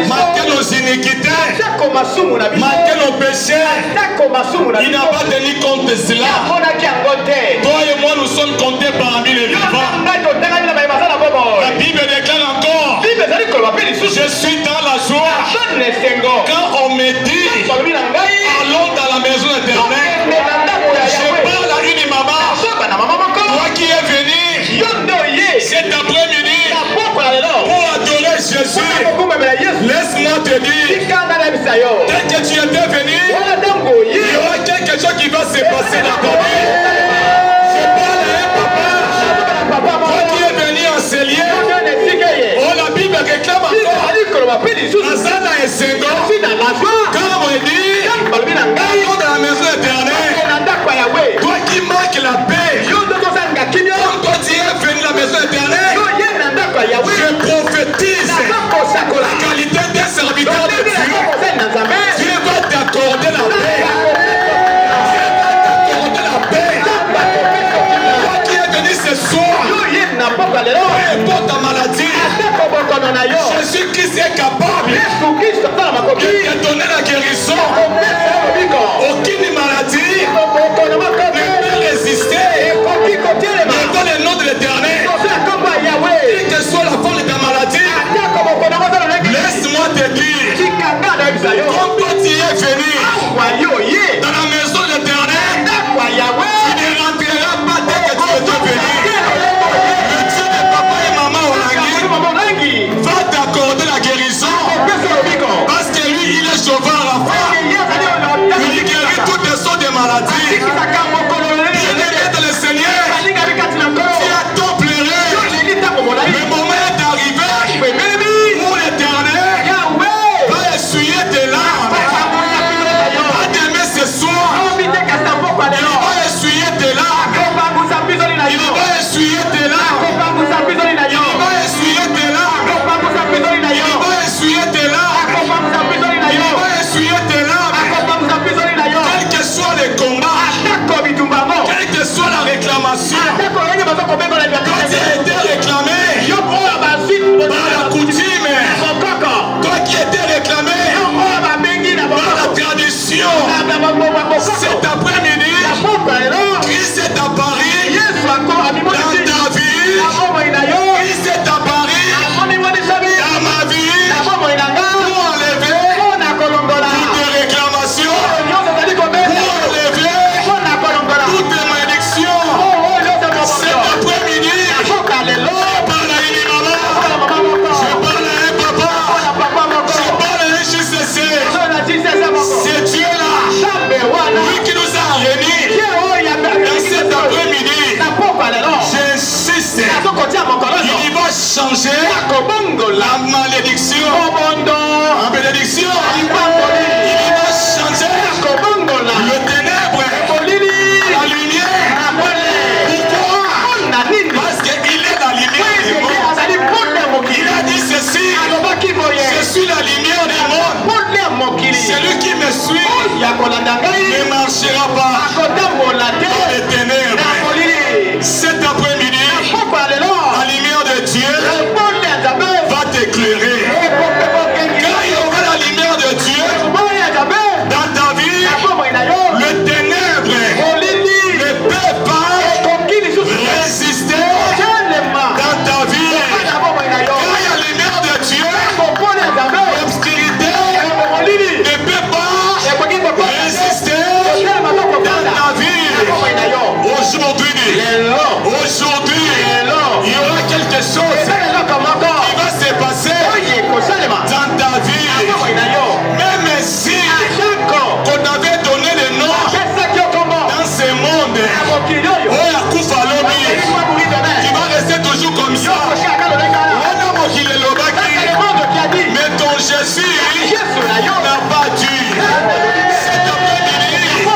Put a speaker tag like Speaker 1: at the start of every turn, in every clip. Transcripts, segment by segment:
Speaker 1: marqué nos iniquités, marqué nos péchés. Il n'a pas tenu compte de cela. Toi et moi, nous sommes comptés parmi les vivants. La Bible déclare encore: je suis dans la joie quand on me dit allons dans la maison éternelle. Je parle à une maman, toi qui es venu cet après-midi pour adorer Jésus. Laisse-moi te dire, dès que tu étais venu, il y aura quelque chose qui va se passer dans ta vie. Je parle à un papa, toi qui es venu en ces lieux. Oh, la Bible réclame encore Azana et Sengo. Quand on dit allons dans la maison éternelle, toi qui manques la paix, comme toi tu es venu à la maison éternelle, je prophétise la qualité des serviteurs de Dieu. Dieu va t'accorder la paix. Dieu va t'accorder la paix. Toi qui es venu ce soir, peu importe ta maladie, Jésus-Christ est capable de te donner la guérison. Aucune maladie ne peut résister devant le nom de l'Éternel. Quelle que soit la forme de ta maladie, laisse-moi te dire, comme toi tu es venu dans la maison de l'Éternel, tu ne rentreras pas dès que tu es venu. Le Dieu de papa et maman Olangi va t'accorder la guérison, parce que lui il est sauveur à la fin. Il guérit toutes les sortes de maladies. Bien-aimé dans le Seigneur, tu as tant pleuré. Le moment est arrivé où l'Éternel va essuyer tes larmes. Pas d'aimer ce soir, il va essuyer tes larmes. Il va essuyer tes larmes. Il va essuyer tes larmes. Il va essuyer tes larmes. Il va essuyer tes larmes. Quel que soit le combat, quelle que soit la réclamation, quand il a été réclamé par la coutume, toi qui étais réclamé par la tradition, cet après-midi, Christ est apparu dans ta vie. Christ est apparu dans ma vie pour enlever toutes les réclamations, pour enlever toutes les malédictions. Cet après-midi, je parle à une maman, je parle à un papa, je parle à un JCC. C'est Dieu-là, lui qui nous a réunis dans cet après-midi. J'insiste, il va changer la malédiction en bénédiction. Il va changer le ténèbre, la lumière. Pourquoi? Parce qu'il est la lumière du monde. Il a dit ceci: je suis la lumière du monde. Celui qui me suit ne marchera pas dans les ténèbres. Cet après-midi, la lumière de Dieu va t'éclairer. Quand il y aura la lumière de Dieu dans ta vie, le ténèbre ne peut pas résister dans ta vie. Quand il y a la lumière de Dieu, l'obscurité ne peut pas résister dans ta vie. Aujourd'hui, il y aura quelque chose qui va se passer dans ta vie. Même si on avait donné le nom dans ce monde, tu vas rester toujours comme ça. Mais ton Jésus n'a pas dit. Cet après-midi, il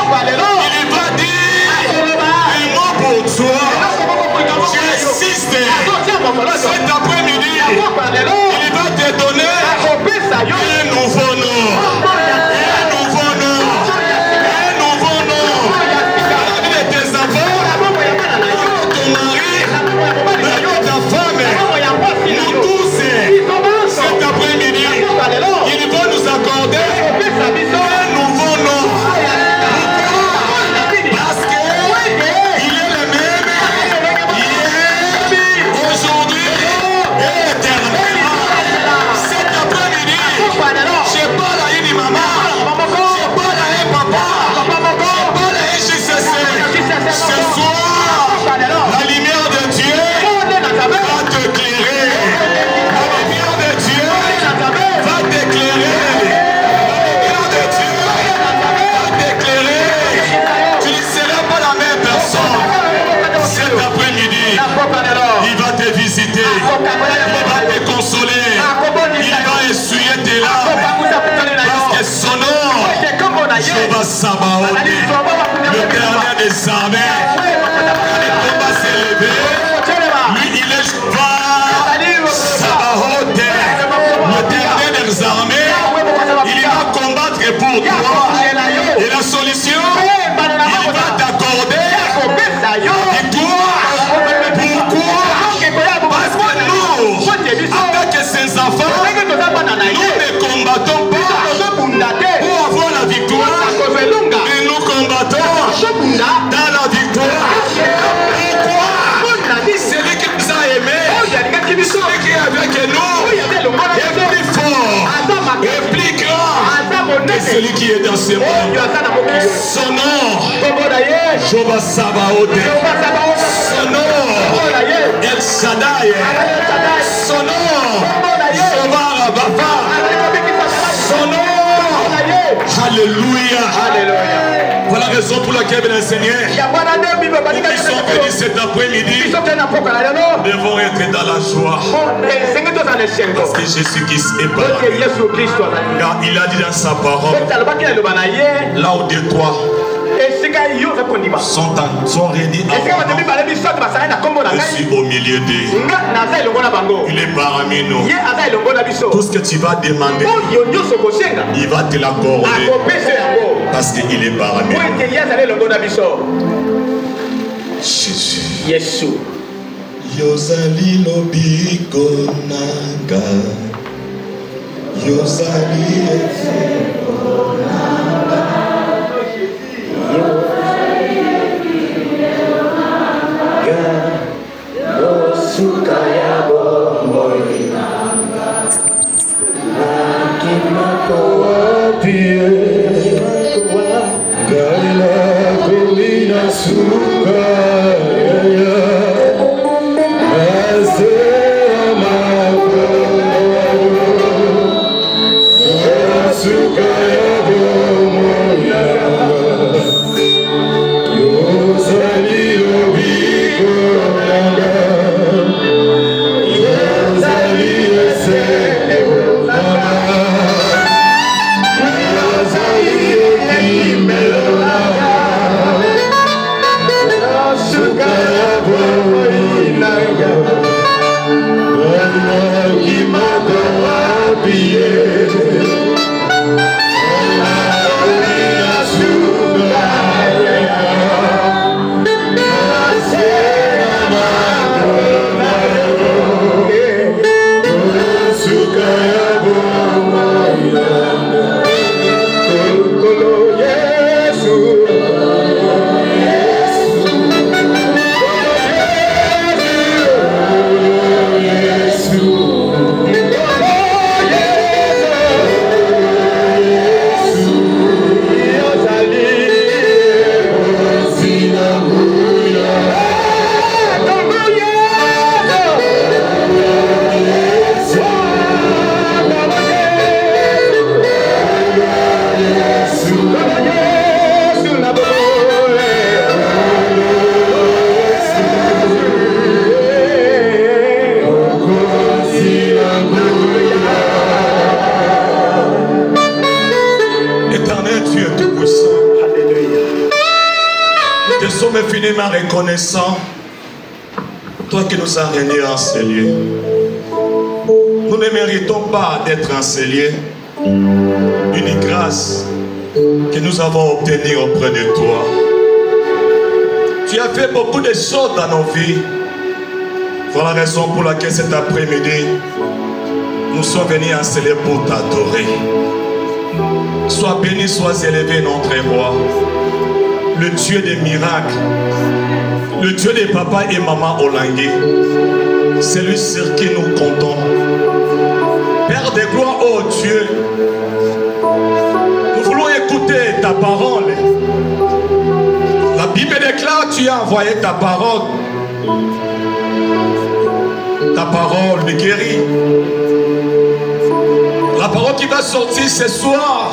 Speaker 1: va dire un mot pour toi. J'insiste. Cet après-midi, il va te donner un nouveau nom. Un nouveau nom. Un nouveau nom. Dans la vie de tes enfants, de ton mari, de ta femme, nous tous, cet après-midi, est celui qui est dans ce monde. Son nom, Jehovah Sabaoth. Son nom, El Shaddai. Son nom, Jehovah Rabafa. Son nom, Alléluia. Voilà la raison pour laquelle, bien Seigneur, nous qui sommes venus cet après-midi, devons être dans la joie. Parce que Jésus-Christ est parmi nous. Car il a dit dans sa parole, là où deux, trois sont réunis avant, je suis au milieu d'eux. Il est parmi nous. Tout ce que tu vas demander, il va te l'accorder. Parce qu'il est parmi nous. Jésus. Yozali lobiko nanga. Yozali efeko nanga. Yosuka ya bomoi nanga. Nakimako wapie. Gaila kulina suka. Infiniment reconnaissant, toi qui nous as réunis en ces lieux. Nous ne méritons pas d'être en ces lieux. Une grâce que nous avons obtenue auprès de toi. Tu as fait beaucoup de choses dans nos vies. Voilà la raison pour laquelle cet après-midi, nous sommes venus en ces lieux pour t'adorer. Sois béni, sois élevé notre roi. Le Dieu des miracles, le Dieu des papas et maman Olangui, c'est lui sur qui nous comptons. Père de gloire, oh Dieu, nous voulons écouter ta parole. La Bible déclare que tu as envoyé ta parole de guéri. La parole qui va sortir ce soir,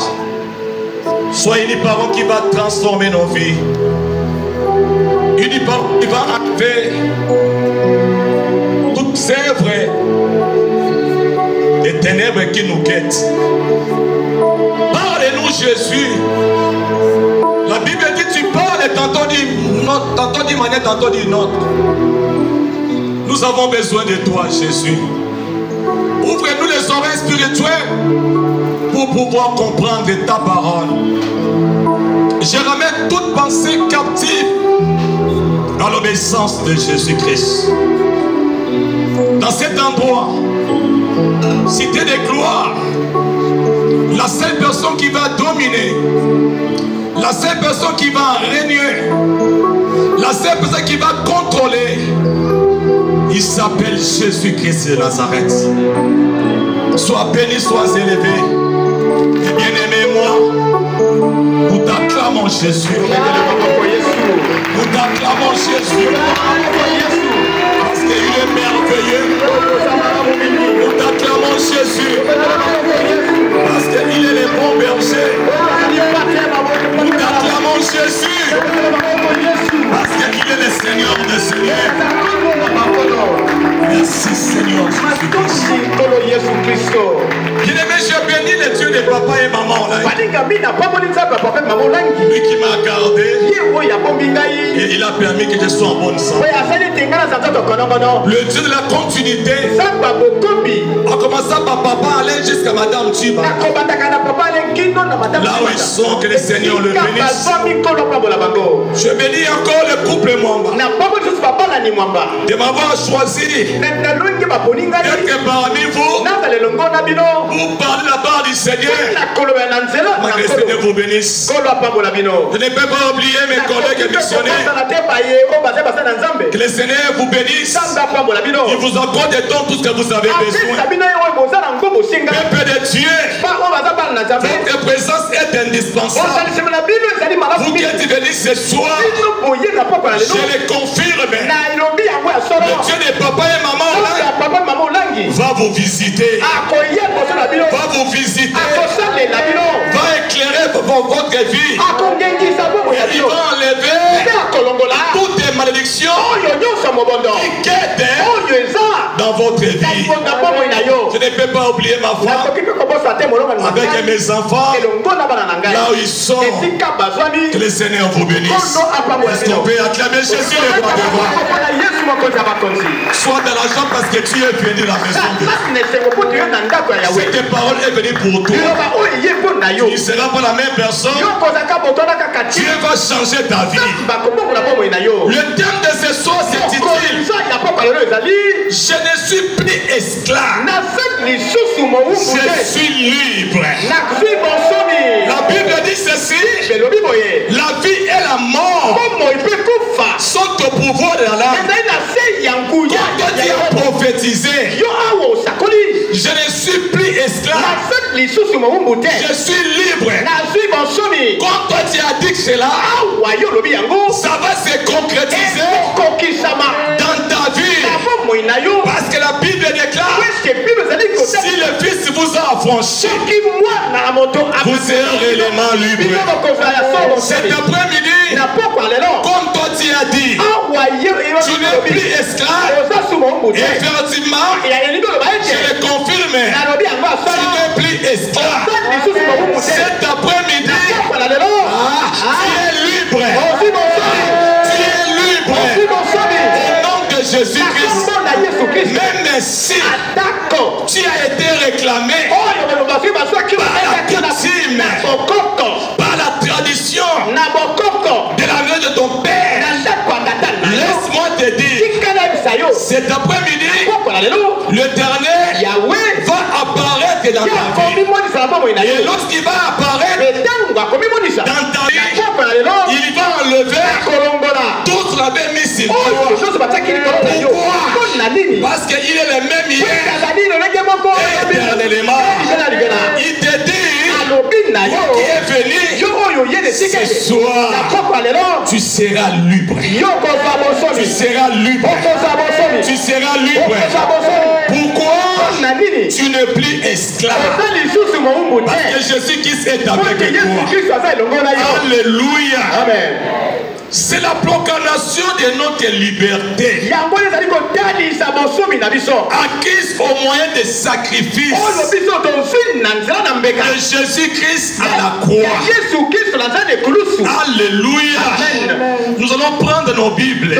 Speaker 1: soit une parole qui va transformer nos vies. Une parole qui va enlever toutes ces œuvres des ténèbres qui nous guettent. Parle-nous, Jésus. La Bible dit tu parles, tantôt dit manière, tantôt dit notre. Nous avons besoin de toi, Jésus. Ouvre-nous les oreilles spirituelles pour pouvoir comprendre ta parole. Je ramène toute pensée captive à l'obéissance de Jésus-Christ. Dans cet endroit, cité de gloire, la seule personne qui va dominer, la seule personne qui va régner, la seule personne qui va contrôler, il s'appelle Jésus-Christ de Nazareth. Sois béni, sois élevé. Et bien-aimé, moi, t'acclamons Jésus. Nous t'acclamons Jésus. Parce qu'il est merveilleux. Nous t'acclamons Jésus. Parce qu'il est le bon berger. Nous t'acclamons Jésus. Parce qu'il est le Seigneur des Seigneurs. Merci Seigneur Jésus-Christ. Bien-aimé, je bénis le Dieu de papa et maman. Lui qui m'a gardé et il a permis que je sois en bonne santé. Le Dieu de la continuité, en commençant par papa, aller jusqu'à Madame Chiba. Là où ils sont, que le Seigneur le bénisse. Je bénis encore le couple Mwamba de m'avoir choisi d'être parmi vous pour parler la part du Seigneur. Que le Seigneur vous bénisse. Je ne peux pas oublier mes collègues missionnaires. Que le Seigneur vous bénisse. Il vous accorde tout ce que vous avez besoin. Peuple de Dieu, votre présence est indispensable. Vous qui êtes venus ce soir, je le confirme. Le Dieu des papas et maman va vous visiter. Va vous visiter. Va éclairer votre vie. Il va enlever toutes les malédictions qui guettent dans votre vie. Je ne peux pas oublier ma femme avec mes enfants là où ils sont. Que le Seigneur vous bénisse. Est-ce qu'on peut acclamer Jésus les bras devant? Sois dans la joie parce que tu es venu à la maison de Dieu. Cette parole est venue pour toi. Tu ne seras pas la même personne. Dieu va changer ta vie. Le thème de ce soir s'intitule Je ne suis plus esclave. Je suis libre. La Bible dit ceci. La vie et la mort sont au pouvoir de la langue. Quand Dieu a prophétisé, je ne suis plus esclave. Je suis libre. Quand toi tu as dit que c'est là, ça va se concrétiser dans ta vie. Parce que la Bible déclare, si le Fils vous a affranchi, vous serez réellement libre. Cet après-midi, comme toi tu as dit, tu n'es plus esclave. Effectivement, je le confirme, tu n'es plus esclave. Cet après-midi, tu es libre. Tu es libre. Au nom de Jésus-Christ. Même si tu as été réclamé par la coutume, par la tradition de la maison de ton père, laisse-moi te dire, cet après-midi, l'Éternel va apparaître dans ta vie. Et lorsqu'il va apparaître dans ta vie, il va enlever toute la même mission. Pourquoi? Parce qu'il est le même hier et éternellement. Il te dit qui est venu ce soir, tu seras libre. Tu seras libre. Tu seras libre. Pourquoi? Tu n'es plus esclave. Parce que Jésus-Christ est avec toi. Alléluia. Amen. C'est la proclamation de notre liberté, acquise au moyen des sacrifices de Jésus-Christ à la croix. Alléluia. Amen. Nous allons prendre nos Bibles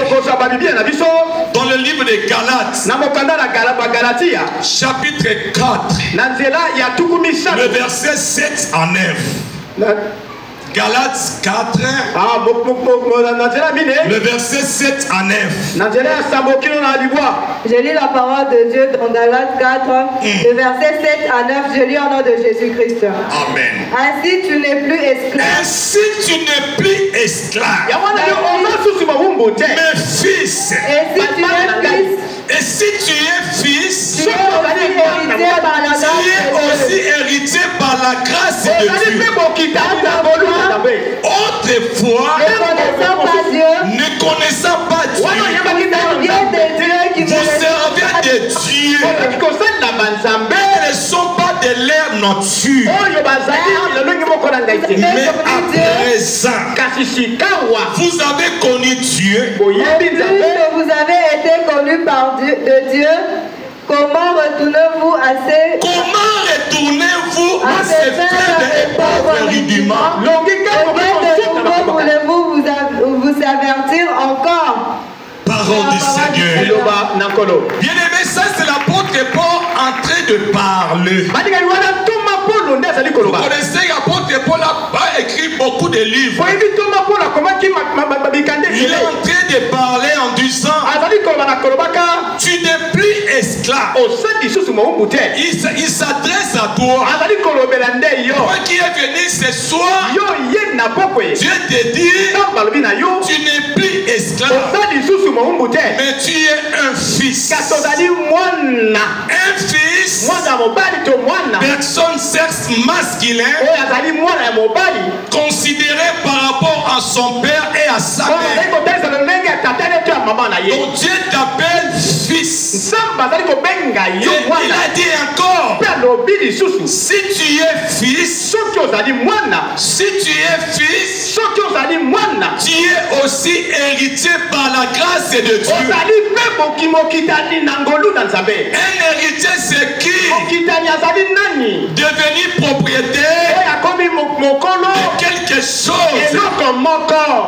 Speaker 1: dans le livre de Galates, chapitre 4, le verset 7 à 9. Galates 4, le verset 7 à 9.
Speaker 2: Je lis la parole de Dieu dans Galates 4, le verset 7 à 9. Je lis au nom de Jésus-Christ.
Speaker 1: Amen.
Speaker 2: Ainsi tu n'es plus esclave.
Speaker 1: Ainsi tu n'es plus esclave, mais fils. Et si tu es fils,
Speaker 2: tu es
Speaker 1: aussi hérité par la grâce de Dieu. autrefois,
Speaker 2: ne connaissant pas Dieu,
Speaker 1: ne connaissant pas Dieu,
Speaker 2: vous serviez de Dieu qui
Speaker 1: vous servez de Dieu. Ils ne sont pas de leur nature. Mais à présent, vous avez connu Dieu.
Speaker 2: Puisque vous avez été connus par Dieu, de Dieu, comment retournez-vous à ces faibles et pauvres rudiments? Combien de nouveau voulez-vous vous avertir encore?
Speaker 1: Parole du Seigneur. Bien-aimé, ça c'est l'apôtre Paul en train de parler. Vous connaissez l'apôtre Paul a écrit beaucoup de livres. Il est en train de parler en disant, tu n'es plus esclave. Il s'adresse à toi. Toi qui es venu ce soir, Dieu te dit, tu n'es plus esclave, mais tu es un fils. Un fils, personne sexe masculin, considéré par rapport à son père et à sa mère. Donc Dieu t'appelle fils. Et il a dit encore, si tu es fils, tu es aussi héritier par la grâce de Dieu. Un héritier c'est qui devenu propriétaire de quelque chose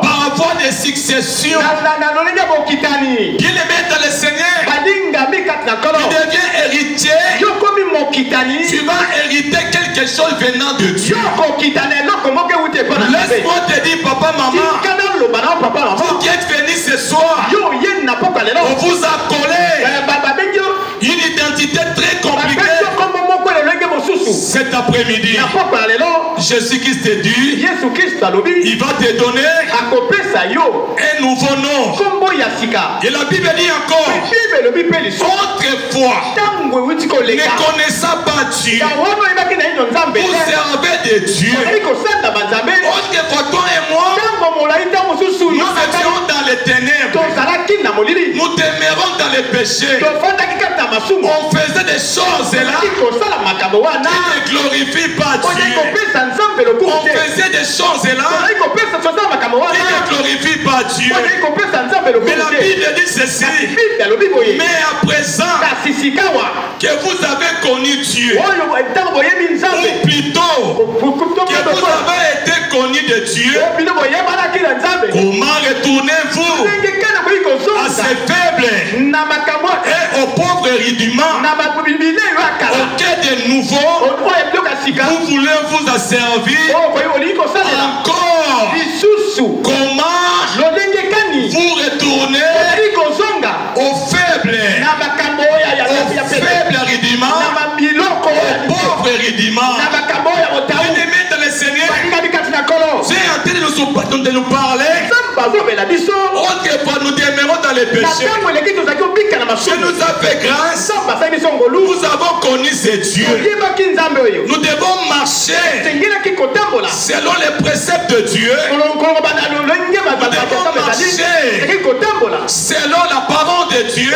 Speaker 1: par rapport des successions. Bien aimé dans le Seigneur, tu deviens héritier, tu vas hériter quelque chose venant de Dieu. Laisse-moi te dire, papa, maman, vous qui êtes venus ce soir, on vous a collé une identité très compliquée. Cet après-midi, Jésus-Christ te dit, il va te donner un nouveau nom. Et la Bible dit encore, autrefois, ne connaissant pas Dieu, vous servez de Dieu. Autrefois, toi et moi, nous étions dans les ténèbres. Nous demeurons dans les péchés. On faisait des choses là qui ne glorifient pas Dieu. On faisait des choses là qui ne glorifient pas Dieu. Mais la Bible dit ceci. Mais à présent que vous avez connu Dieu, ou plutôt que vous avez été connu de Dieu, comment retournez-vous à ces faibles et aux pauvres rudiments auquel de nouveau vous voulez vous asservir encore? Comment vous retournez aux faibles rudiments, aux pauvres rudiments? Bien-aimés dans le Seigneur, c'est en train de nous parler. Autrefois, nous demeurons dans les péchés. Dieu nous a fait grâce. Nous avons connu ce Dieu. Nous devons marcher selon les préceptes de Dieu. Nous devons marcher selon la parole de Dieu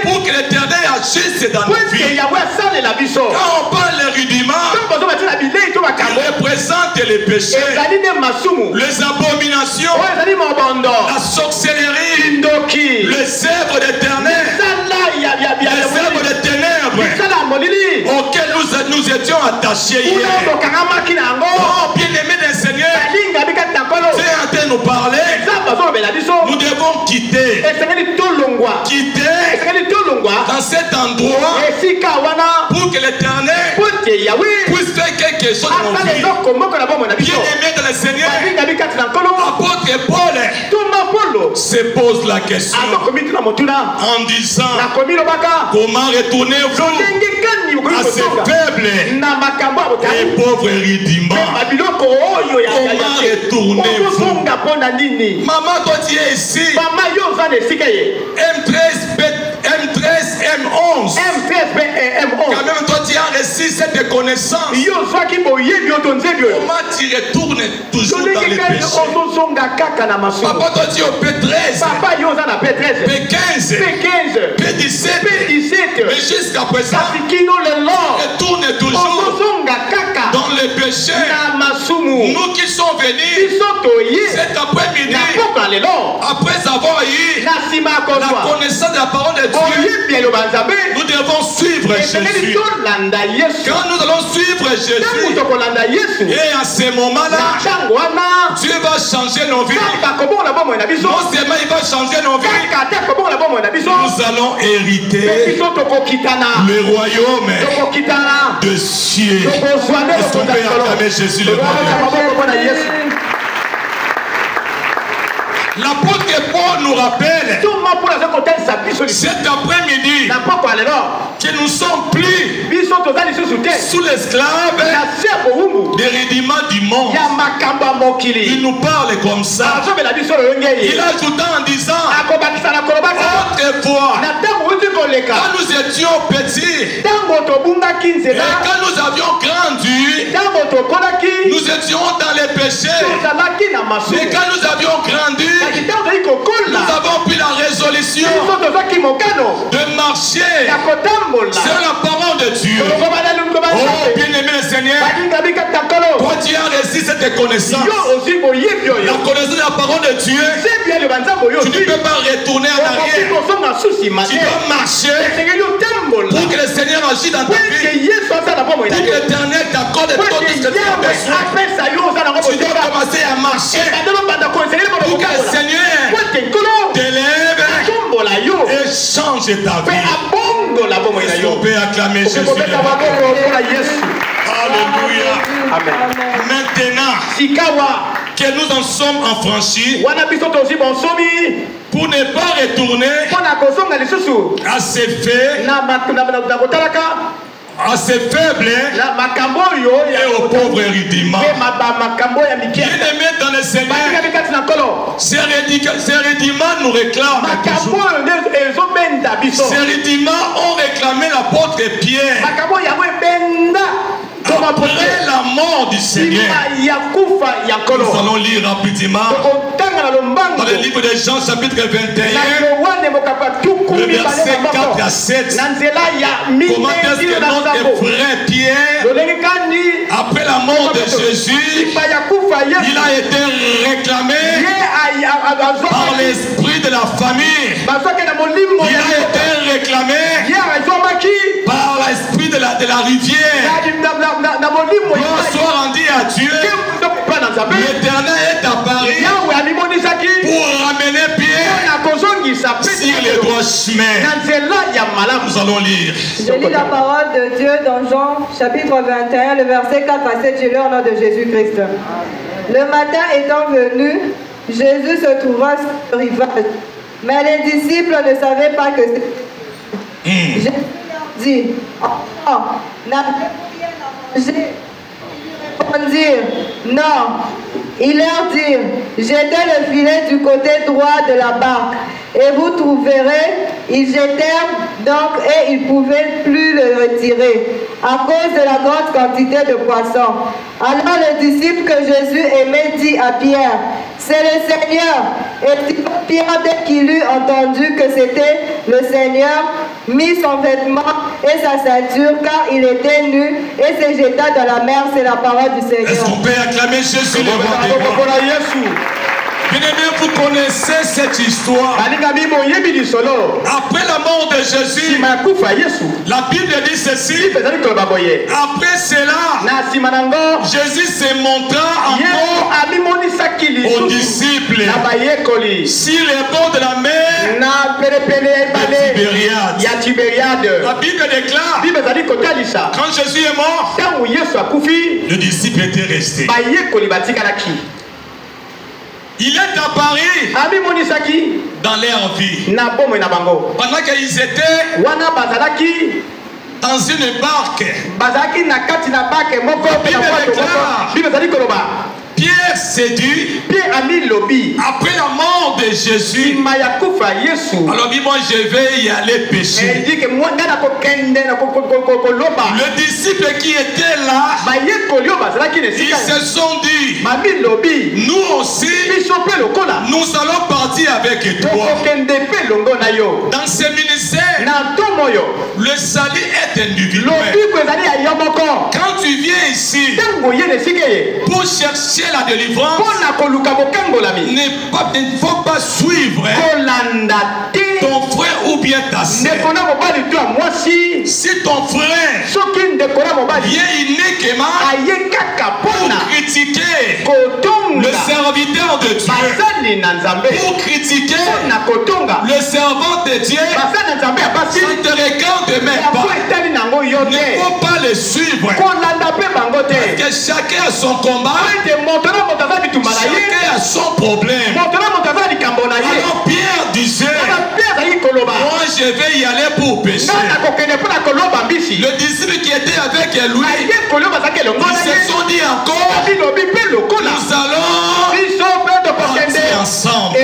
Speaker 1: pour que l'Éternel agisse dans nos vies. Quand on parle des rudiments, il représente les péchés, les abominations, la sorcellerie, les œuvres des ténèbres auxquelles nous étions attachés hier. Oh, bien-aimés des Seigneurs, c'est en train de nous parler. Nous devons quitter dans cet endroit pour que l'Éternel puisse faire quelque chose dans nos vies. Bien-aimés dans le Seigneur, apôtre Paul se pose la question en disant, comment retournez-vous à ces faibles et pauvres rudiments? Comment retournez-vous? Maman, toi tu es ici, M13, M11. Quand même toi tu es en reçu cette connaissance, comment tu retournes toujours dans les péchés? Papa, toi tu es au P13, P15, P17, mais jusqu'à présent, retourne toujours dans les péchés. Nous qui sommes venus cet après-midi, après avoir eu la connaissance de la parole de Dieu, nous devons suivre Jésus. Quand nous allons suivre Jésus, et à ce moment-là, Dieu va changer nos vies. Non seulement il va changer nos vies, nous allons hériter le royaume de cieux. Est-ce qu'on peut acclamer Jésus le royaume? L'apôtre Paul nous rappelle cet après-midi que nous ne sommes plus sous l'esclave des rudiments du monde. Il nous parle comme ça. Il ajoute en disant, autrefois, quand nous étions petits et quand nous avions grandi, nous étions dans les péchés. Mais quand nous avions grandi, nous avons pris la résolution de marcher sur la parole de Dieu. Oh, bien-aimé le Seigneur, toi tu as reçu cette connaissance, la connaissance de la parole de Dieu. Tu ne peux pas retourner en arrière. Tu dois marcher pour que le Seigneur agisse dans ta vie, pour que l'Éternel t'accorde tout ce que tu as besoin. Tu dois commencer à marcher pour que le Seigneur t'élève et change ta vie. Est-ce qu'on peut acclamer Jésus? Alléluia. Amen. Maintenant que nous en sommes affranchis, pour ne pas retourner à ces faits, à ces faibles et aux pauvres rudiments. Bien-aimés dans le Seigneur, ces rudiments nous réclament toujours. Ces rudiments ont réclamé l'apôtre Pierre. Après la mort du Seigneur, nous allons lire rapidement dans le livre de Jean chapitre 21, le verset 4 à 7. Comment est-ce que notre frère Pierre, après la mort de Jésus, il a été réclamé par l'esprit de la famille. Il a été réclamé par l'esprit de la rivière. Bonsoir rendu à Dieu. L'Éternel est apparu pour ramener Pierre sur le droit chemin. Nous allons lire.
Speaker 2: Je lis la parole de Dieu dans Jean chapitre 21, le verset 4 à 7. Je lis au nom de Jésus-Christ. Le matin étant venu, Jésus se trouva sur le rivage, mais les disciples ne savaient pas que c'était. Jésus leur dit, enfants, n'avez-vous rien à manger? Ils répondirent, non. Il leur dit, jetez le filet du côté droit de la barque et vous trouverez. Ils jetèrent donc et ils ne pouvaient plus le retirer à cause de la grande quantité de poissons. Alors le disciple que Jésus aimait dit à Pierre, c'est le Seigneur. Et Pierre, dès qu'il eut entendu que c'était le Seigneur, mit son vêtement et sa ceinture car il était nu et se jeta dans la mer. C'est la parole du Seigneur.
Speaker 1: Est-ce qu'on peut acclamer Jésus devant des Bien-aimés, vous connaissez cette histoire. Après la mort de Jésus, la Bible dit ceci. Après cela, Jésus se montra encore aux disciples sur les bords de la mer de Tibériade. La Bible déclare, quand Jésus est mort, le disciple était resté. Il est apparu dans leur vie. Pendant qu'ils étaient dans une barque, la Bible déclare Pierre s'est dit, après la mort de Jésus, alors dit, moi je vais y aller pécher. Le disciple qui était là, ils se sont dit, nous aussi, nous allons partir avec toi. Dans ce ministère, le salut est individuel. Quand tu viens ici pour chercher la délivrance, il ne faut pas suivre ton frère ou bien ta sœur. Si ton frère vient uniquement pour critiquer le serviteur de Dieu, pour critiquer le servant de Dieu, ça ne te regarde même pas. Il ne faut pas le suivre. Parce que chacun a son combat, chacun a son problème. Alors Pierre disait, moi je vais y aller pour pécher. Le disciple qui était avec lui, ils se sont dit encore, nous allons partir ensemble.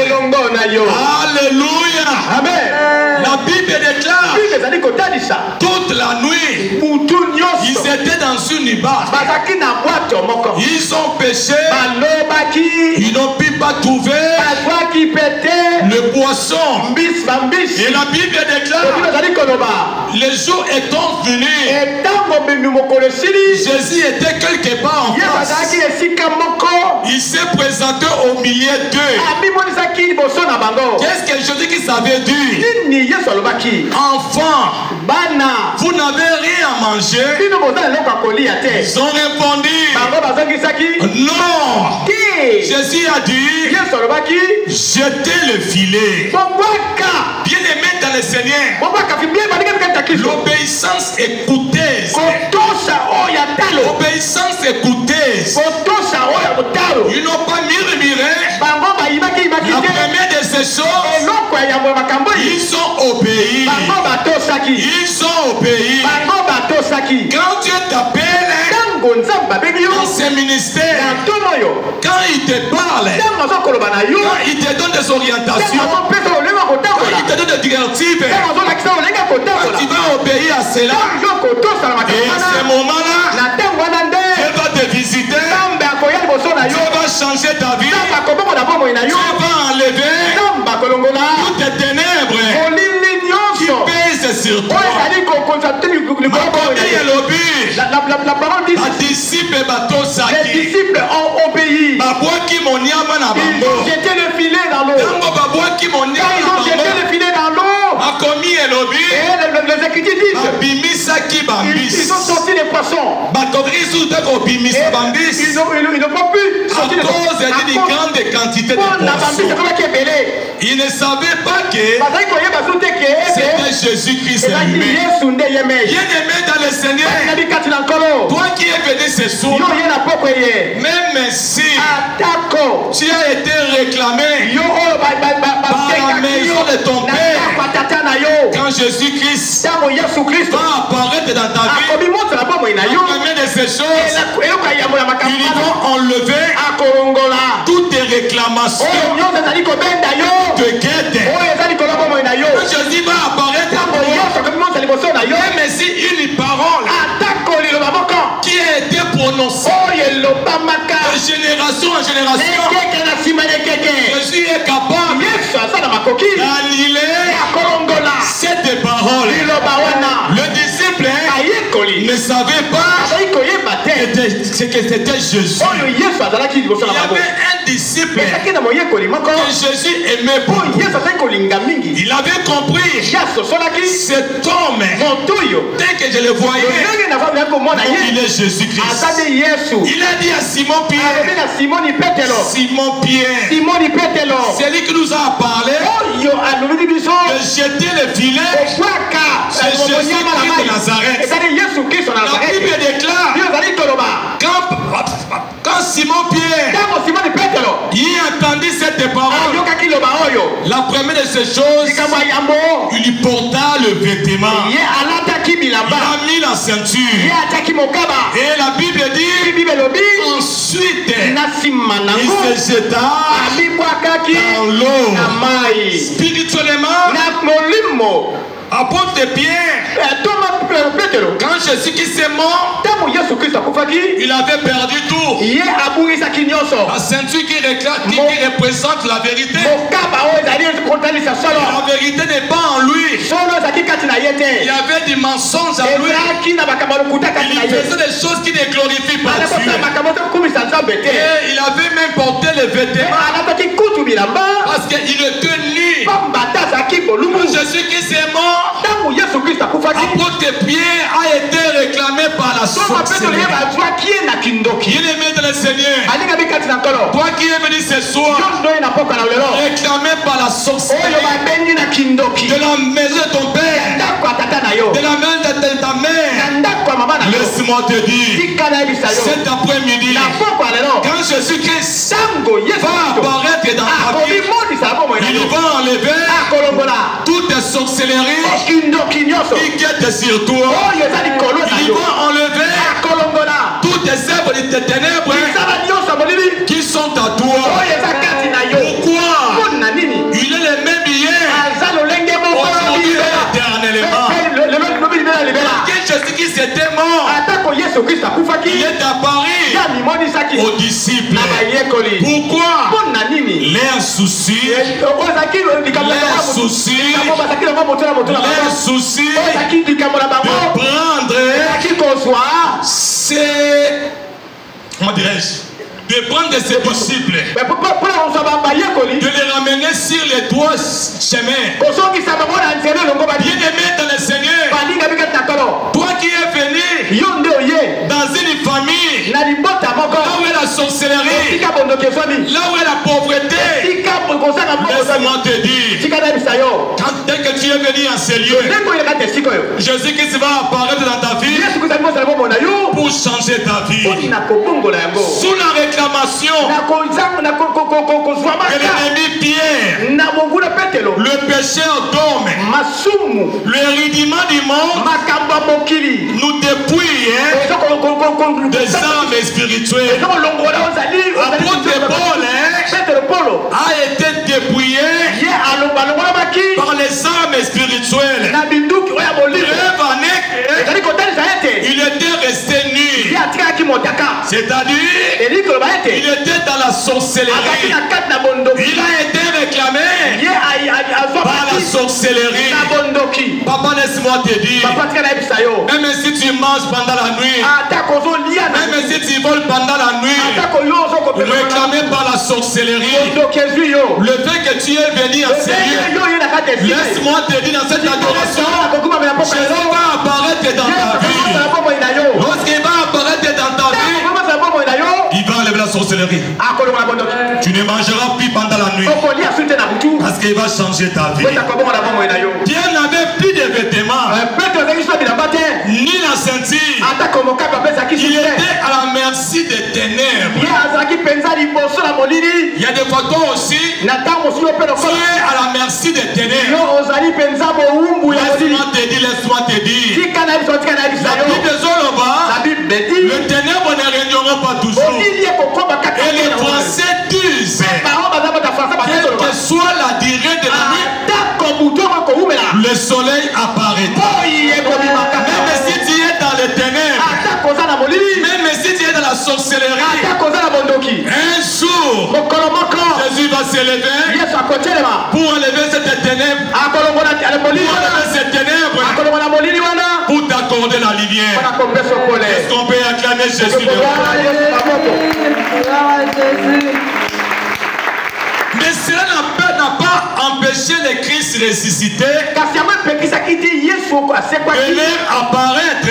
Speaker 1: Alléluia. Amen. La Bible déclare, toute la nuit, ils étaient dans une barque. Ils ont péché. Ils n'ont pu pas trouver le poisson. Et la Bible déclare, les jours étant venus, Jésus était quelque part en face. Il s'est présenté au milieu d'eux. Qu'est-ce que Jésus qui savait dire? Enfant, vous n'avez rien à manger. Ils ont répondu, non. Jésus a dit, jetez le filet. Bien aimé dans le Seigneur, l'obéissance est coûteuse. L'obéissance est coûteuse. Ils n'ont pas murmuré. La première de ces choses, ils ont obéi. Ils ont obéi. Quand Dieu t'appelle dans ces ministères, quand il te parle, quand il te donne des orientations, quand il te donne des directives, quand tu vas obéir à cela, et à ce moment-là, Dieu va te visiter, Dieu va changer ta vie, Dieu va enlever toutes tes ténèbres qui pèsent sur toi. Les disciples
Speaker 2: ont obéi.
Speaker 1: Ils
Speaker 2: ont jeté le filet dans l'eau. Ils ont jeté le filet dans l'eau. Et les Écritures disent, ils ont sorti les poissons. Ils n'ont pas pu sortir les poissons
Speaker 1: à cause d'une grande quantité de poissons. Ils ne savaient pas que c'était Jésus-Christ lui-même. Bien-aimé dans le Seigneur, toi qui es venu ce soir, même si tu as été réclamé par la maison de ton Père, quand Jésus-Christ va apparaître dans ta vie, la première de ces choses, ils vont enlever toutes tes réclamations, toutes tes quêtes. Quand Jésus va apparaître, même si une parole qui a été prononcée de génération en génération, Jésus est capable d'annuler cette parole. Le disciple ne savait pas que c'était Jésus. Il y avait un disciple que Jésus aimait beaucoup. Il avait compris cet homme, dès que je le voyais, il est Jésus-Christ. Il a dit à Simon Pierre, c'est lui qui nous a parlé de jeter le filet. C'est Jésus-Christ de Nazareth. La Bible déclare, quand Simon Pierre il entendit cette parole, la première de ces choses, il lui porta le vêtement. a mis la ceinture. Et la Bible dit, ensuite, il se jeta dans l'eau. Spirituellement, apôtre Pierre, quand Jésus-Christ est mort, il avait perdu tout. La ceinture qui représente la vérité. La vérité n'est pas en lui. Il y avait des mensonges en lui. Il faisait des choses qui ne glorifient pas Dieu. Et il avait même porté les vêtements parce qu'il était nu. Quand Jésus-Christ est mort, apôtre Pierre a été réclamé par la sorcellerie. Bien-aimé dans le Seigneur, toi qui es venu ce soir, réclamé par la sorcellerie de la maison de ton père, de la main de ta mère, laisse-moi te dire, cet après-midi, quand Jésus-Christ va apparaître dans ta vie, il va enlever toutes les sorcelleries qui guettent sur toi. Il va enlever toutes les œuvres de tes ténèbres qui sont à toi. Pourquoi? Il est le même hier, aujourd'hui et éternellement. Jésus qui s'était mort, il est apparu aux disciples. Pourquoi? Leurs soucis, de prendre comment dirais-je, de prendre ses disciples, de les ramener sur les droits chemins. Bien-aimé dans le Seigneur, toi qui es venu dans une famille, là où est la sorcellerie, là où est la pauvreté, laisse-moi te dire, dès que tu es venu en ces lieux, Jésus-Christ va apparaître dans ta vie pour changer ta vie. Sous la réclamation de l'ennemi Pierre, le pécheur d'homme, le rudiment du monde nous dépouille des armes spirituelles. Apôtre Paul a été dépouillé par les armes spirituelles. Il était resté nu. C'est-à-dire, il était dans la sorcellerie. Il a été réclamé par la sorcellerie. Papa, laisse-moi te dire, même si tu manges pendant la nuit, même si tu voles pendant la nuit, réclamé par la sorcellerie, le fait que tu es venu en sérieux, laisse-moi te dire dans cette adoration, Jésus va apparaître dans ta vie. Lorsqu'il va apparaître dans ta vie, il va enlever la sorcellerie. Tu ne mangeras plus pendant la nuit parce qu'il va changer ta vie. Pierre n'avait plus de vêtements ni la ceinture. Il était à la merci des ténèbres. Il y a des fois toi aussi, tu es à la merci des ténèbres. Laisse-moi te dire, la Bible dit, le ténèbre ne régneront pas toujours. Et les Français disent, quelle que soit la durée de la nuit, le soleil apparaîtra. Même si tu es dans les ténèbres, même si tu es dans la sorcellerie, un jour, Jésus va s'élever pour enlever cette ténèbre, pour t'accorder la lumière. Est-ce qu'on peut acclamer Jésus de mais cela n'a pas empêché le Christ ressuscité de leur apparaître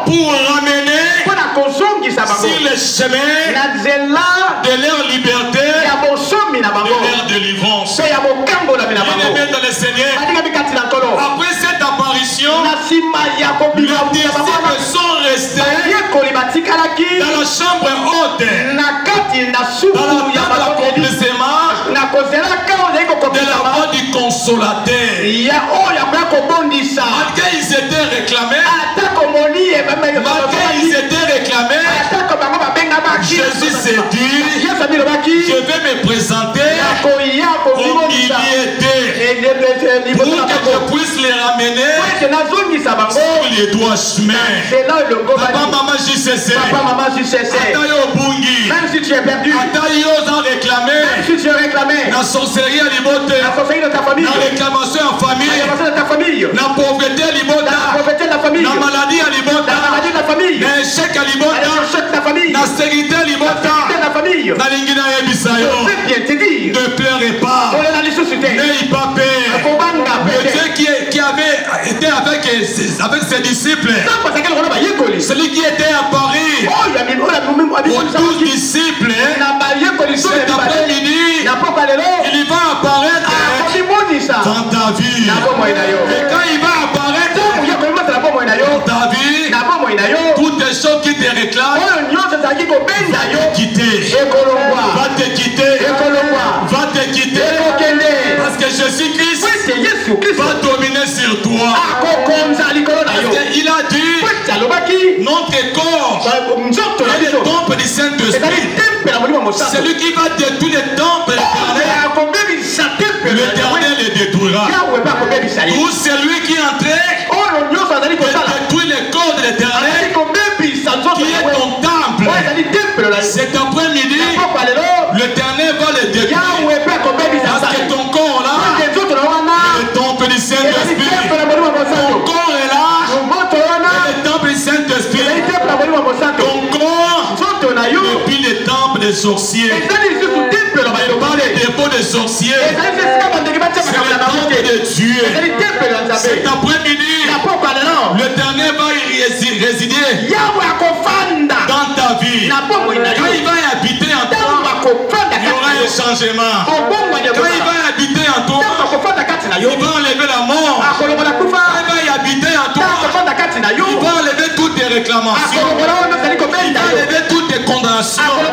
Speaker 1: pour ramener sur le chemin de leur liberté, de leur délivrance. Bien-aimés dans le Seigneur, après cette apparition, les disciples sont restés dans la chambre haute, dans l'accomplissement de la voix du consolateur. malgré ils étaient réclamés, malgré ils étaient réclamés, Jésus s'est dit, je vais me présenter au milieu pour que je puisse les ramener sur les droits chemins. Papa, maman, JCC, Atayo Bungi,
Speaker 3: Même si tu es perdu,
Speaker 1: Atayo ont réclamé,
Speaker 3: même si tu es réclamé,
Speaker 1: la sorcellerie à l'imote,
Speaker 3: la sorcellerie de ta famille,
Speaker 1: la réclamation en famille,
Speaker 3: la réclamation de ta famille,
Speaker 1: la pauvreté à l'imote,
Speaker 3: la pauvreté de la famille,
Speaker 1: la maladie à l'imote,
Speaker 3: la maladie de la famille,
Speaker 1: l'échec à l'imote,
Speaker 3: l'échec de la famille,
Speaker 1: la stérilité à l'imote,
Speaker 3: la famille.
Speaker 1: la lingina et bisayo.
Speaker 3: Je sais bien te dire,
Speaker 1: Ne pleurez pas,
Speaker 3: on est dans les sociétés.
Speaker 1: n'ayez pas peur. Le Dieu qui avait été avec ses disciples, celui qui était à Paris, aux 12 disciples, cet après-midi, il va apparaître dans ta vie. Et quand il va apparaître dans ta vie, toutes les choses qui te réclament va te quitter. Va te quitter. Va te quitter. Parce que Jésus-Christ va dominer sur toi. Il a dit, notre corps est le temple du Saint-Esprit. Celui qui va détruire le temple l'Éternel le détruira. Tout celui qui est entré détruit le corps de l'Éternel qui est ton temple. Cet après-midi, l'Éternel va le détruire. Parce que ton corps là, le temple du Saint-Esprit. Ton corps est là, le temple du Saint-Esprit. Ton corps, depuis le temple des sorciers. Mais pas le dépôt des sorciers. C'est le temple de Dieu. Cet après-midi, l'Éternel va y résider dans ta vie. Quand il va y habiter en toi, il y aura un changement. Quand il va y habiter en toi, il va enlever la mort. Quand il va y habiter en toi, il va enlever toutes tes réclamations. Il va enlever toutes tes condamnations. La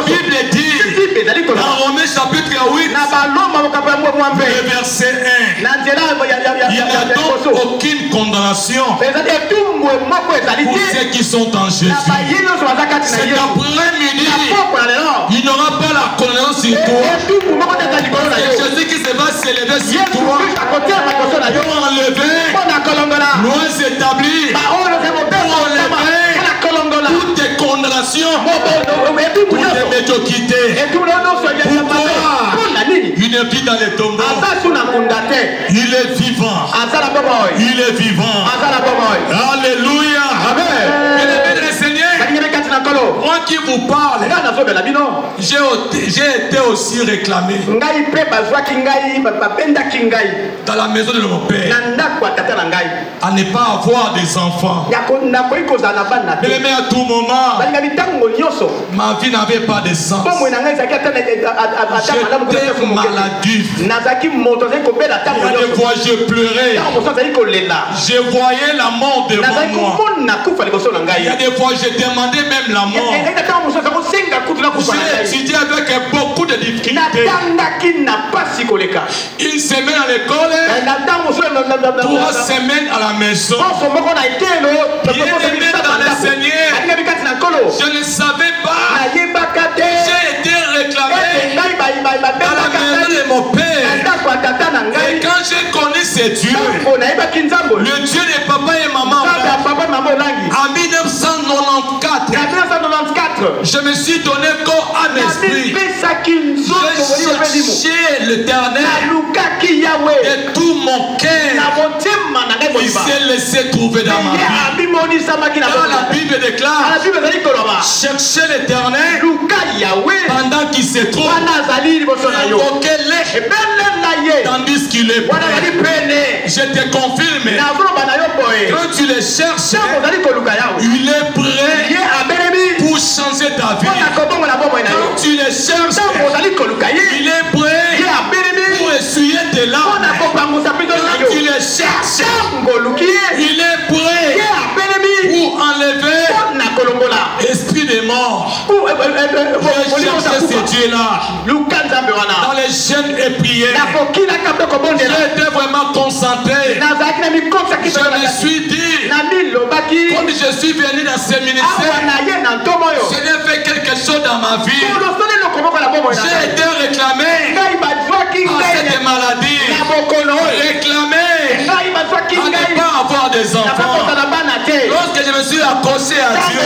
Speaker 1: Bible dit dans Romains chapitre 8, le verset 1, il n'y a donc aucune condamnation pour ceux qui sont en Jésus. Cet après-midi, il n'y aura pas la condamnation sur toi. C'est Jésus qui se va s'élever sur toi pour enlever, loin s'établir, pour enlever toutes tes condamnations, pour les médiocrités. Pourquoi il ne vit dans les tombeaux? Il est vivant. Il est vivant. Alléluia. Amen. Le Seigneur, moi qui vous parle, j'ai été aussi réclamé dans la maison de mon père à ne pas avoir des enfants. Mais à tout moment, ma vie n'avait pas de sens. J'étais maladif. Il y a des fois je pleurais. Je voyais la mort devant moi. Il y a des fois je demandais même la mort. J'ai étudié avec beaucoup de difficultés. Une semaine à l'école, 3 semaines à la maison. Bien aimé dans le Seigneur, je ne savais pas. J'ai été réclamé dans la maison de mon père. Et quand j'ai connu ces dieux, le Dieu de papa et maman, en 1994, je me suis donné corps à l'esprit. J'ai cherché l'Éternel de tout mon cœur. Il s'est laissé trouver dans ma vie. Quand la Bible déclare, cherchez l'Éternel pendant qu'il se trouve, invoquez-le tandis qu'il est prêt. Je te confirme, quand tu le cherches, il est prêt pour changer ta vie. Quand tu le cherches, il est prêt pour essuyer tes larmes. Quand tu le cherches, il est prêt pour enlever l'esprit de mort. ce Dieu-là. Dans les jeûnes et prières, j'étais vraiment concentré. Je me suis dit, comme je suis venu dans ce ministère, je n'ai fait quelque chose dans ma vie. J'ai été réclamé à cette maladie, réclamé à ne pas avoir des enfants. Lorsque je me suis accroché à Dieu,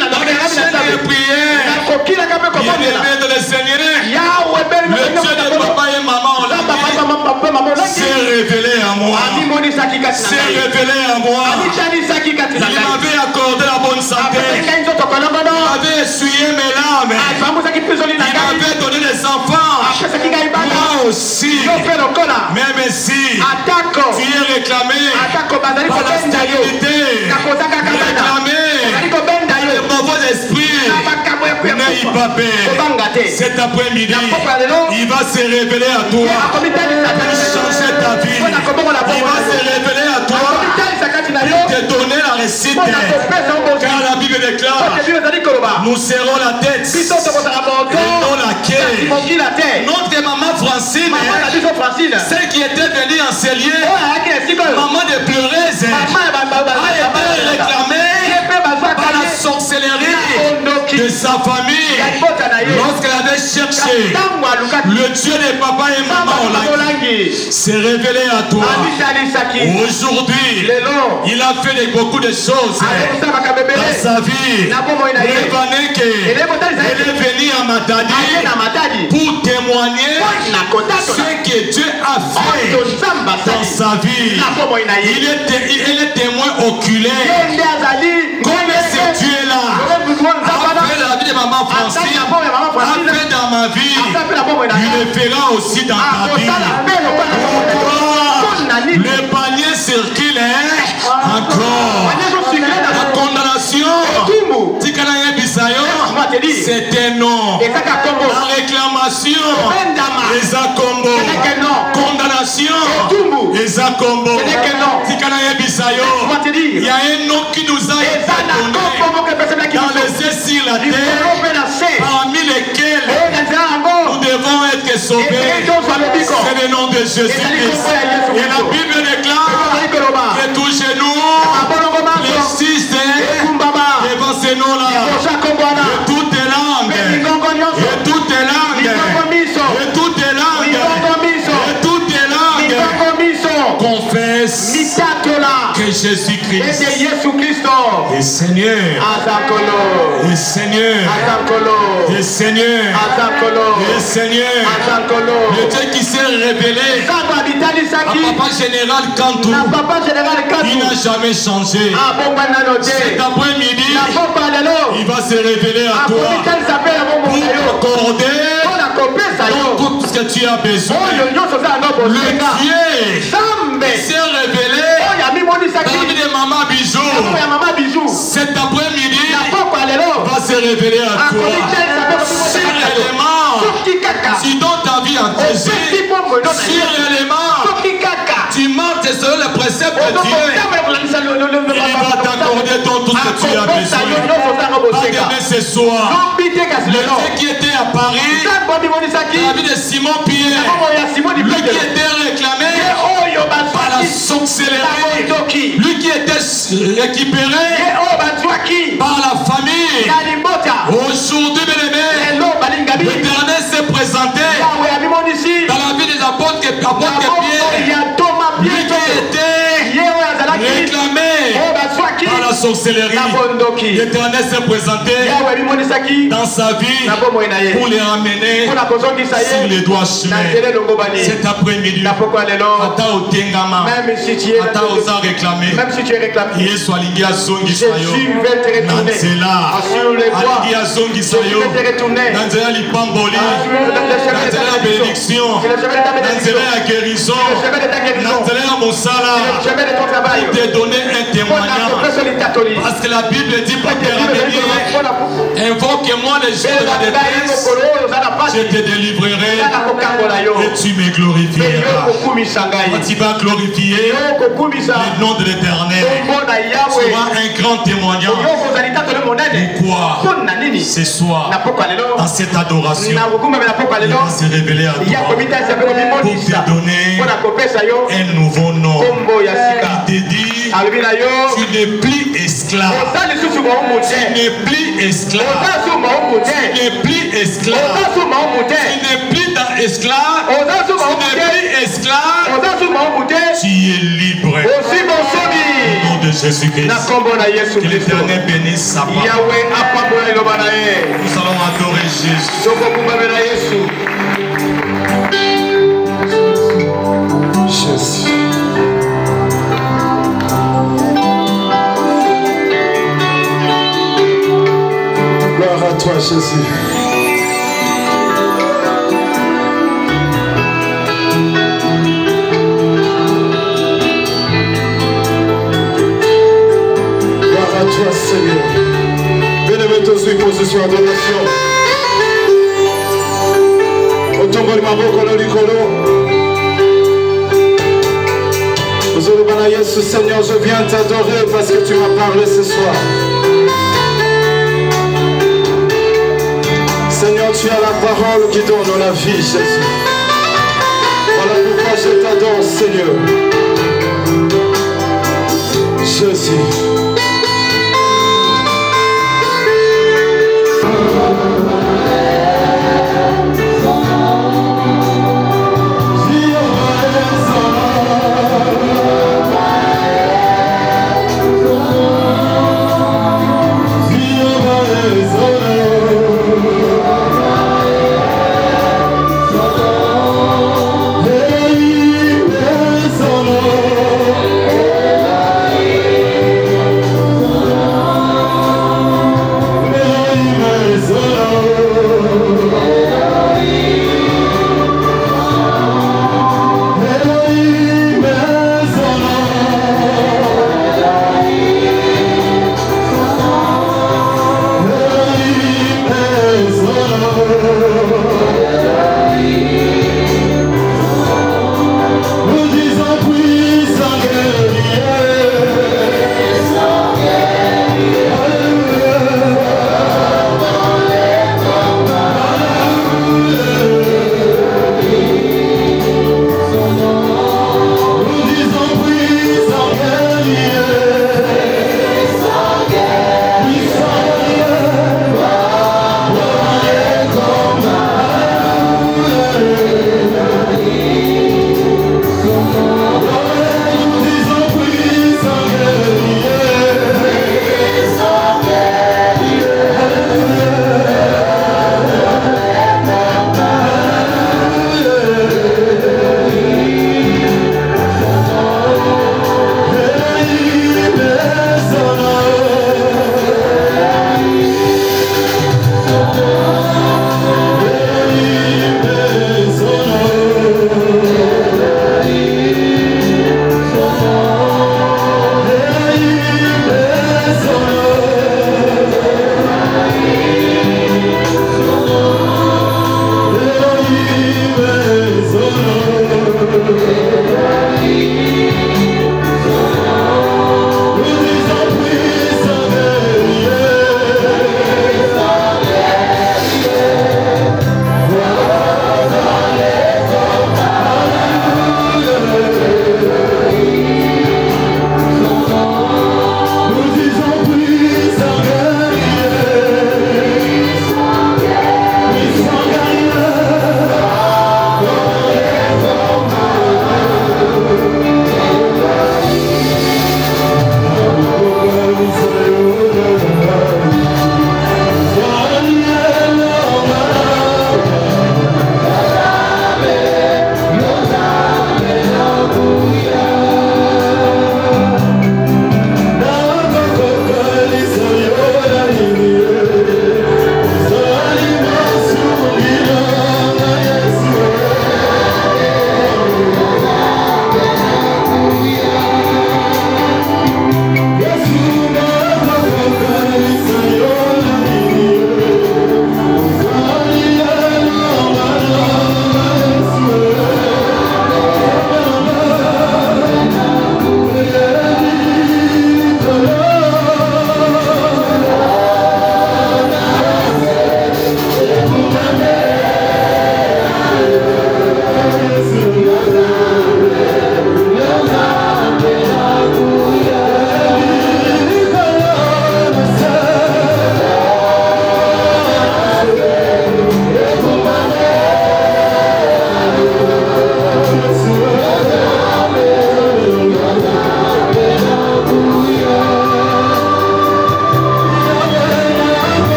Speaker 1: dans les chaînes de prière, bien-aimé de le Seigneur, le Dieu de papa et maman s'est révélé à moi. S'est révélé à moi. Il m'avait accordé la bonne santé. Il m'avait essuyé mes larmes. Il m'avait donné des enfants. Moi aussi. Même si tu es réclamé par la stérilité, réclamé par le mauvais esprit, n'aie pas peur. Cet après-midi, il va se révéler à toi pour changer ta vie. Il va se révéler à toi pour te donner la réussite. Car la Bible déclare, nous serons la tête et non la queue. Notre maman Francine, celle qui était venue enseigner, maman de pleureuse, a été réclamée par la sorcellerie de sa famille. Lorsqu'elle avait cherché le Dieu des papas et maman, s'est révélé à toi. Aujourd'hui, il a fait beaucoup de choses dans sa vie. Elle est venue à Matadi pour témoigner ce que Dieu a fait dans sa vie. Il est témoin oculaire. Comme ce Dieu-là a fait la vie de maman Francine, a fait dans ma vie, il le fera aussi dans ta vie. Le panier circule encore. La condamnation, c'est un nom. La réclamation, les accombos. Condamnation, les accombos. Il y a un nom qui nous a été donné dans les cieux sur la terre, parmi lesquels nous devons être sauvés. C'est le nom de Jésus-Christ. Et la Bible déclare que tous chez nous, les six devant ces noms-là, de toutes les langues, de toutes les langues, de toutes les langues, de toutes les langues, confesse que Jésus-Christ est Seigneur, est Seigneur, est Seigneur, est Seigneur. Le Dieu qui s'est révélé à Papa Général Kantou, il n'a jamais changé. Cet après-midi, il va se révéler à toi pour t'accorder tout ce que tu as besoin. Le Dieu s'est révélé dans la vie de Maman Bijou. Cet après-midi, va se révéler à toi. Si réellement tu donnes ta vie à Jésus, si réellement tu marches selon les préceptes de Dieu, il va t'accorder tout ce que tu as besoin. Pas demain ce soir. Le Dieu qui était à Paris, la vie de Simon Pierre, lui qui était réclamé par la sorcellerie, lui qui était récupéré par la famille. Aujourd'hui, l'Éternel s'est présenté dans la vie des apôtres Pierre, lui qui était réclamé par la sorcellerie. L'Éternel s'est présenté dans sa vie pour les ramener sur les doigts chemins. Cet après-midi, Ata Otengama, Ata Osa réclamé, Yesu alingia zongi sayo, Nanzela, alingia zongi sayo, Nanzela lipamboli, Nanzela bénédiction, Nanzela guérison, Nanzela mosala, pour te donner un témoignage. Parce que la Bible dit pour te ramener, invoque-moi les jours de la détresse, je te délivrerai et tu me glorifieras. Tu vas glorifier le nom de l'Éternel. Tu auras un grand témoignage. Pourquoi? Ce soir, dans cette adoration, il va se révéler à toi pour te donner un nouveau nom. Il te dit, tu n'es plus esclave. Tu n'es plus esclave. Tu n'es plus esclave. Tu n'es plus esclave. Tu n'es plus esclave. Tu es libre. Au nom de Jésus-Christ. Que l'Éternel bénisse sa parole. Nous allons adorer Jésus. Jésus. Gloire à toi, Jésus. Gloire à toi, Seigneur. Bien-aimés tous, position d'adoration. Otomboli maboko no likolo. Seigneur, je viens t'adorer parce que tu m'as parlé ce soir. Seigneur, tu as la parole qui donne la vie, Jésus. Voilà pourquoi je t'adore, Seigneur. Jésus.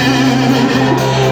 Speaker 1: Jésus.